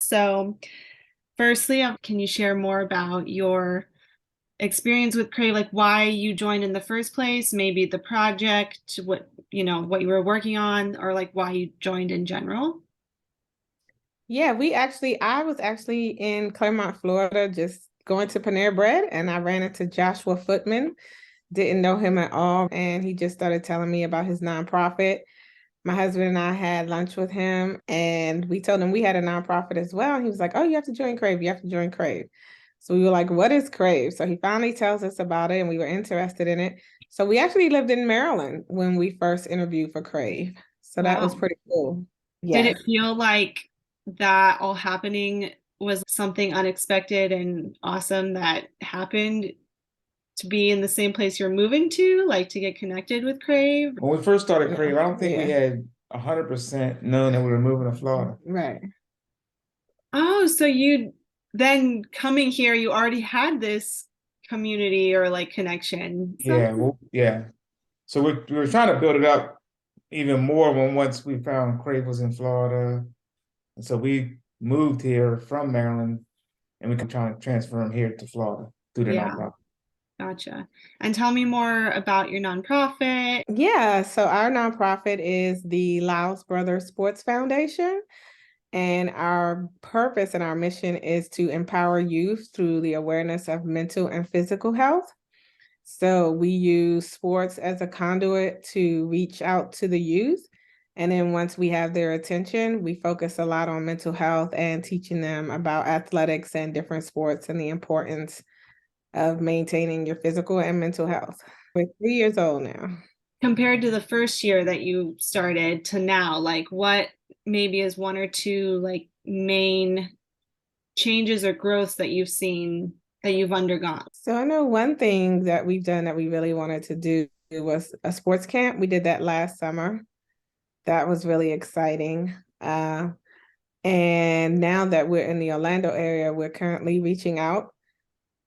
So, firstly, can you share more about your experience with Crave, like why you joined in the first place, maybe the project, what you were working on, or like why you joined in general? Yeah, I was actually in Claremont, Florida, just going to Panera Bread, and I ran into Joshua Footman. Didn't know him at all, and he just started telling me about his nonprofit. My husband and I had lunch with him, and we told him we had a nonprofit as well. And he was like, "Oh, you have to join Crave. You have to join Crave." So we were like, "What is Crave?" So he finally tells us about it, and we were interested in it. So we actually lived in Maryland when we first interviewed for Crave. So that was Wow. pretty cool. Did it Yes. feel like that all happening was something unexpected and awesome that happened to be in the same place you're moving to, like to get connected with Crave? When we first started Yeah. Crave, I don't think we Yeah. had 100% known that we were moving to Florida. Right. Oh, so you then coming here, you already had this community or like connection. Yeah, well, yeah. So we were trying to build it up even more once we found Crave was in Florida. And so we moved here from Maryland and we can try to transfer him here to Florida through the Yeah, nonprofit. gotcha. And tell me more about your nonprofit. Yeah. So our nonprofit is the Laos Brothers Sports Foundation. And our purpose and our mission is to empower youth through the awareness of mental and physical health. So we use sports as a conduit to reach out to the youth. And then once we have their attention, we focus a lot on mental health and teaching them about athletics and different sports and the importance of maintaining your physical and mental health. We're 3 years old now. Compared to the first year that you started to now, like what maybe is one or two like main changes or growths that you've seen that you've undergone? So I know one thing that we've done that we really wanted to do was a sports camp. We did that last summer. That was really exciting. And now that we're in the Orlando area, we're currently reaching out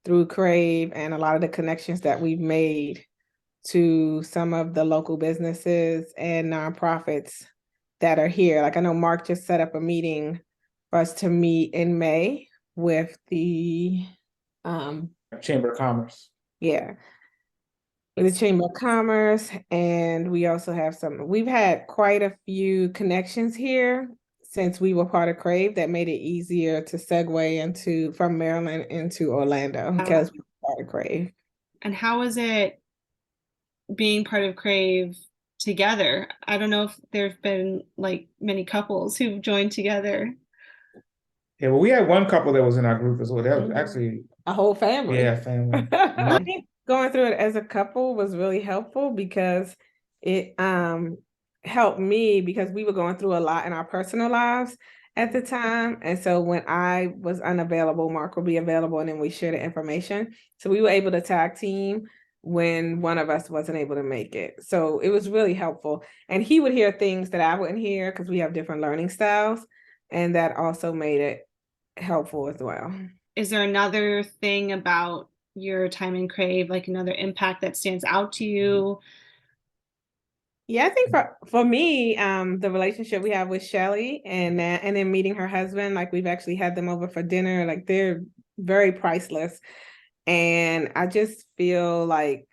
through Crave and a lot of the connections that we've made to some of the local businesses and nonprofits that are here. Like I know Mark just set up a meeting for us to meet in May with the Chamber of Commerce. yeah, with the Chamber of Commerce. And we also have we've had quite a few connections here since we were part of Crave that made it easier to segue into from Maryland into Orlando because we were part of Crave. And how was it being part of Crave together? I don't know if there've been like many couples who've joined together. Yeah, well, we had one couple that was in our group as well. That was actually, A whole family. yeah, family. I think going through it as a couple was really helpful because it helped me because we were going through a lot in our personal lives at the time. And so when I was unavailable, Mark would be available and then we share the information. So we were able to tag team when one of us wasn't able to make it. So it was really helpful. And he would hear things that I wouldn't hear because we have different learning styles. And that also made it helpful as well. Is there another thing about your time in Crave, like another impact that stands out to you? Yeah, I think for me, the relationship we have with Shelly and then meeting her husband, like we've actually had them over for dinner, like they're very priceless. And I just feel like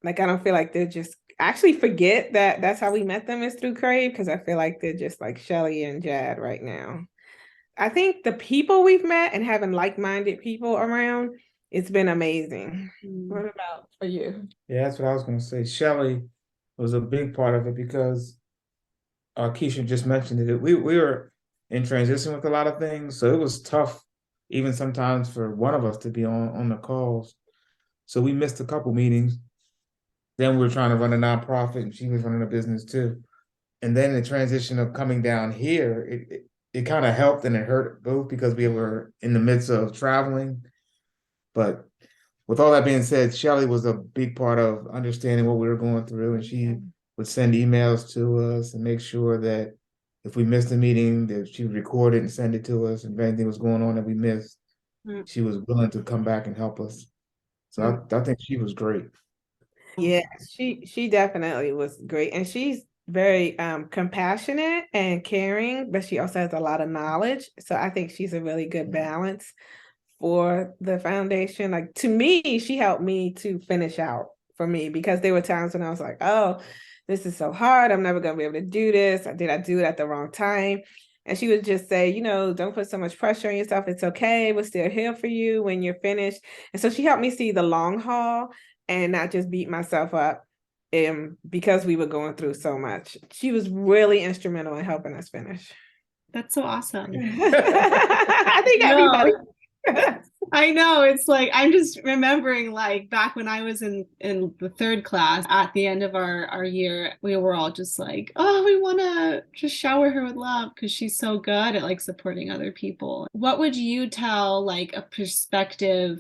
I don't feel like they're just I actually forget that that's how we met them is through Crave because I feel like they're just like Shelly and Jad right now. I think the people we've met and having like-minded people around, it's been amazing. What about for you? Yeah, that's what I was going to say. Shelly was a big part of it because Keisha just mentioned it. We were in transition with a lot of things, so it was tough, even sometimes for one of us to be on the calls. So we missed a couple meetings. Then we were trying to run a nonprofit, and she was running a business too. And then the transition of coming down here, it kind of helped and it hurt both because we were in the midst of traveling. But with all that being said, Shelly was a big part of understanding what we were going through, and she would send emails to us and make sure that if we missed a meeting, that she would record it and send it to us. And if anything was going on that we missed, she was willing to come back and help us. So I think she was great. Yeah, she definitely was great. And she's very compassionate and caring, but she also has a lot of knowledge. So I think she's a really good balance for the foundation. Like, to me, she helped me to finish out for me, because there were times when I was like, oh, this is so hard. I'm never going to be able to do this. Did I do it at the wrong time? And she would just say, don't put so much pressure on yourself. It's okay. We're still here for you when you're finished. And so she helped me see the long haul and not just beat myself up because we were going through so much. She was really instrumental in helping us finish. That's so awesome. I think everybody. I know, it's like, I'm just remembering, like, back when I was in the third class, at the end of our year, we were all just like, oh, we want to just shower her with love because she's so good at like supporting other people. What would you tell like a prospective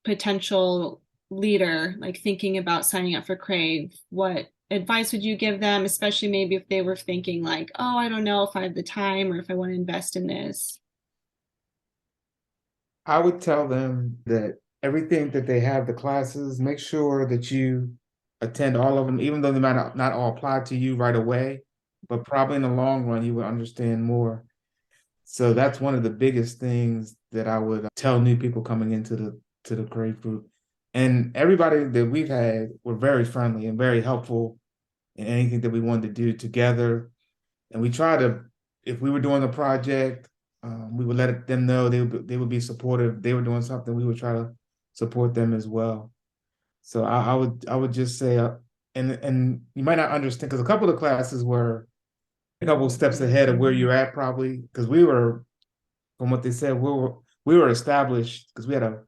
potential leader, like thinking about signing up for Crave? What advice would you give them, especially maybe if they were thinking like, oh, I don't know if I have the time or if I want to invest in this? I would tell them that everything that they have, the classes, make sure that you attend all of them, even though they might not all apply to you right away, but probably in the long run, you will understand more. So that's one of the biggest things that I would tell new people coming into the Crave group. And everybody that we've had were very friendly and very helpful in anything that we wanted to do together. And we try to, if we were doing a project, we would let them know they would be supportive. If they were doing something, we would try to support them as well. So I would just say, and you might not understand, because a couple of classes were a couple of steps ahead of where you're at, probably, because we were, from what they said, we were established because we had a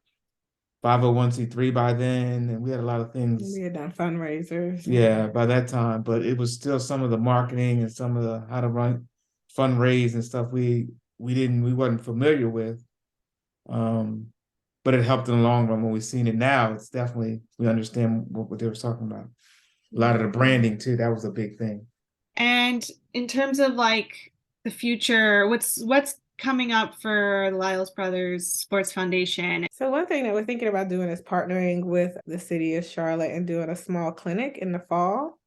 501c3 by then, and we had a lot of things. We had done fundraisers. Yeah, by that time, but it was still some of the marketing and some of the how to run fundraise and stuff we wasn't familiar with. But it helped in the long run. When we've seen it now, it's definitely, we understand what they were talking about. A lot of the branding too, that was a big thing. And in terms of like the future, what's coming up for Lyles Brothers Sports Foundation? So one thing that we're thinking about doing is partnering with the city of Charlotte and doing a small clinic in the fall.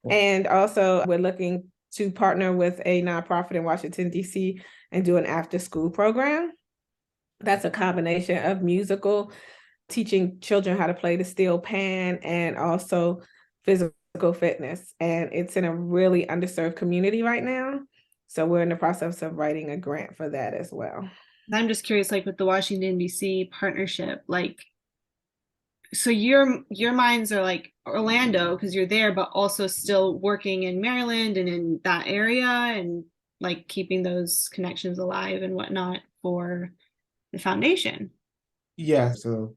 And also we're looking to partner with a nonprofit in Washington, D.C. and do an after-school program. That's a combination of musical, teaching children how to play the steel pan, and also physical fitness. And it's in a really underserved community right now. So we're in the process of writing a grant for that as well. I'm just curious, like with the Washington, D.C. partnership, like, so your minds are like Orlando because you're there, but also still working in Maryland and in that area and like keeping those connections alive and whatnot for the foundation. Yeah, so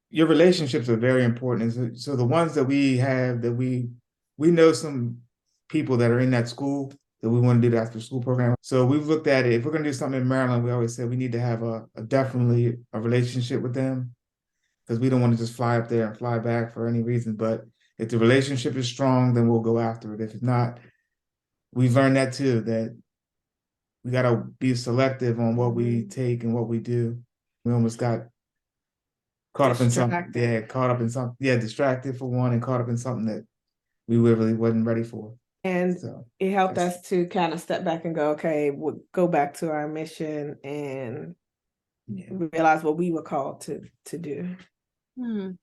your relationships are very important. So the ones that we have, that we know some people that are in that school that we want to do the after school program. So we've looked at it. If we're going to do something in Maryland, we always say we need to have a definitely a relationship with them, because we don't want to just fly up there and fly back for any reason. But if the relationship is strong, then we'll go after it. If it's not, we've learned that too, that we got to be selective on what we take and what we do. We almost got caught up in something. Yeah, caught up in something. Yeah, distracted for one, and caught up in something that we really wasn't ready for. And so it helped us to kind of step back and go, okay, we'll go back to our mission and realize what we were called to do. Can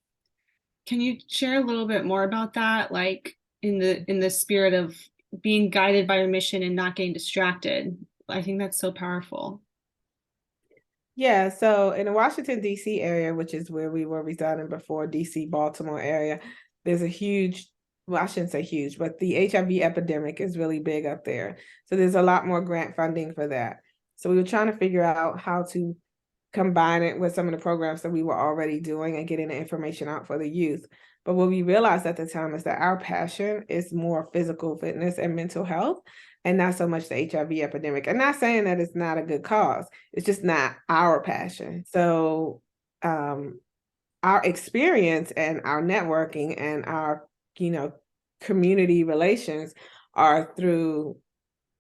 you share a little bit more about that, like in the spirit of being guided by your mission and not getting distracted? I think that's so powerful. Yeah, so in the Washington, D.C. area, which is where we were residing before, D.C., Baltimore area, there's a huge, well, I shouldn't say huge, but the HIV epidemic is really big up there. So there's a lot more grant funding for that. So we were trying to figure out how to combine it with some of the programs that we were already doing and getting the information out for the youth. But what we realized at the time is that our passion is more physical fitness and mental health, and not so much the HIV epidemic. I'm not saying that it's not a good cause. It's just not our passion. So our experience and our networking and our, community relations are through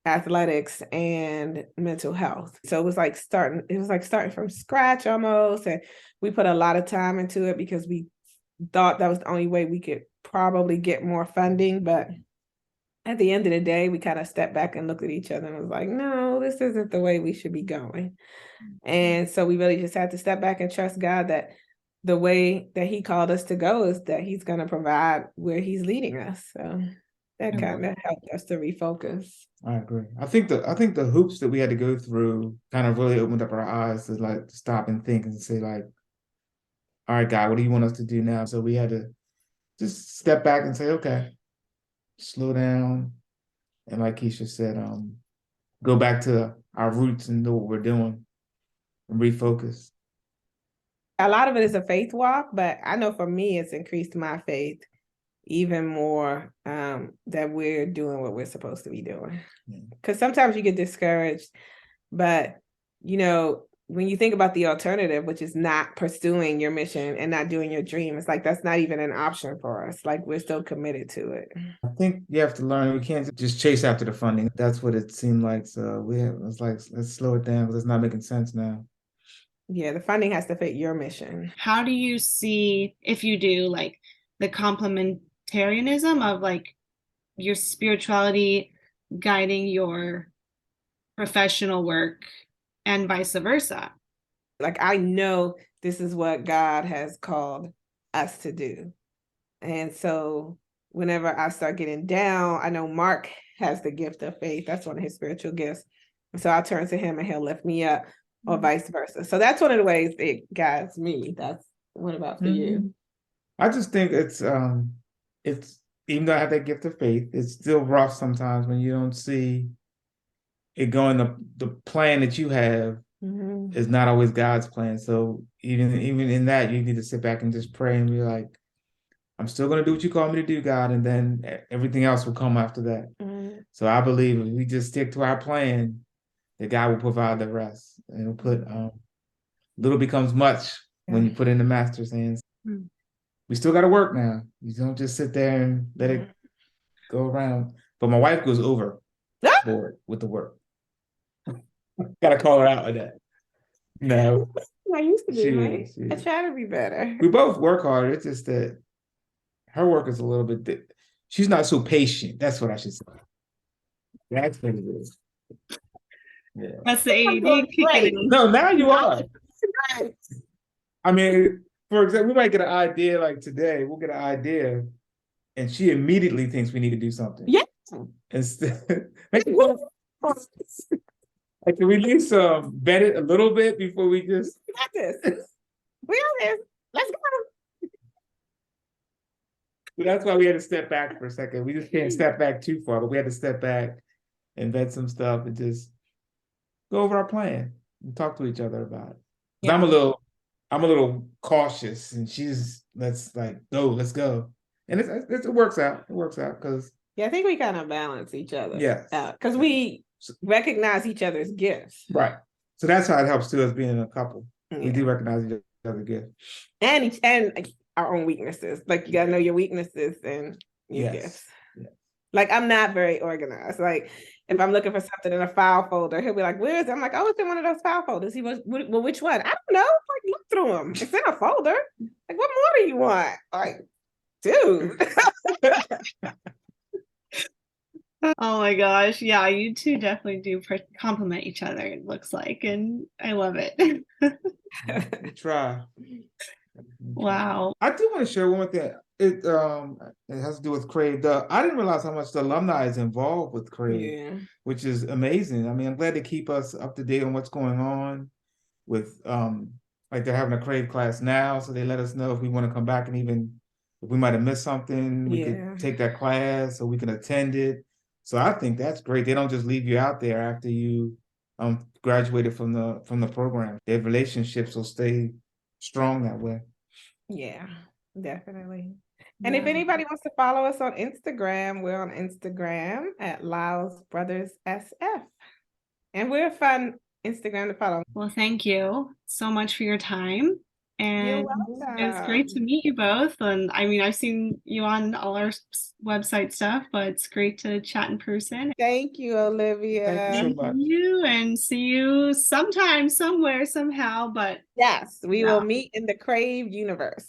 athletics and mental health. So it was like starting from scratch almost. And we put a lot of time into it because we thought that was the only way we could probably get more funding. But at the end of the day, we kind of stepped back and looked at each other and was like, no, this isn't the way we should be going. And so we really just had to step back and trust God that the way that he called us to go is that he's going to provide where he's leading us. So that kind of helped us to refocus. I agree. I think the hoops that we had to go through kind of really opened up our eyes to like stop and think and say like, all right, God, what do you want us to do now? So we had to just step back and say, okay, slow down. And like Keisha said, go back to our roots and know what we're doing and refocus. A lot of it is a faith walk, but I know for me, it's increased my faith even more, that we're doing what we're supposed to be doing. Because sometimes you get discouraged, but you know, when you think about the alternative, which is not pursuing your mission and not doing your dream, it's like that's not even an option for us. Like we're still committed to it. I think you have to learn. We can't just chase after the funding. That's what it seemed like. So it's like, let's slow it down because it's not making sense now. Yeah, the funding has to fit your mission. How do you see, if you do, like the complementarianism of like your spirituality guiding your professional work and vice versa? Like I know this is what God has called us to do. And so whenever I start getting down, I know Mark has the gift of faith. That's one of his spiritual gifts. And so I'll turn to him and he'll lift me up, or vice versa. So that's one of the ways it guides me. That's what about for you? I just think it's even though I have that gift of faith, it's still rough sometimes when you don't see it going the plan that you have is not always God's plan. So even in that, you need to sit back and just pray and be like, I'm still going to do what you call me to do, God, and then everything else will come after that. So I believe if we just stick to our plan, that God will provide the rest, and he'll put little becomes much when you put in the master's hands. We still got to work now. You don't just sit there and let it go around. But my wife goes overboard with the work. Got to call her out on that. No, I used to be, right? She is. I try to be better. We both work hard. It's just that her work is a little bit. She's not so patient. That's what I should say. That's what it is. Yeah. That's the AED kicking in. No, now you are. I mean, for example, we might get an idea like today. We'll get an idea, and she immediately thinks we need to do something. Yeah. Instead, like, can we at least vet it a little bit before we just? We got this. We got this. Let's go. So that's why we had to step back for a second. We just can't step back too far, but we had to step back and vet some stuff and just go over our plan and talk to each other about it. Yeah. I'm a little cautious, and she's let's go, and it works out. It works out because I think we kind of balance each other. Yes, because we recognize each other's gifts. Right. So that's how it helps too, us being a couple. We do recognize each other's gifts and our own weaknesses. Like you gotta know your weaknesses and your gifts. Yes. Like I'm not very organized. Like if I'm looking for something in a file folder, he'll be like, "Where is it?" I'm like, "Oh, it's in one of those file folders." He was, "Well, which one?" I don't know. Like look through them. It's in a folder. Like what more do you want? Like, dude. Oh my gosh. Yeah, you two definitely do complement each other, it looks like, and I love it. We try. Wow. I do want to share one more thing. It has to do with Crave. I didn't realize how much the alumni is involved with Crave, which is amazing. I mean, I'm glad to keep us up to date on what's going on with like they're having a Crave class now, so they let us know if we want to come back, and even if we might have missed something, we could take that class so we can attend it. So I think that's great. They don't just leave you out there after you graduated from the program. Their relationships will stay strong that way. Yeah, definitely. And if anybody wants to follow us on Instagram, we're on Instagram at Lyles Brothers SF. And we're a fun Instagram to follow. Well, thank you so much for your time. And it was great to meet you both. And I mean, I've seen you on all our website stuff, but it's great to chat in person. Thank you, Olivia. Thank you so much. And see you sometime, somewhere, somehow. But yes, we will meet in the Crave universe.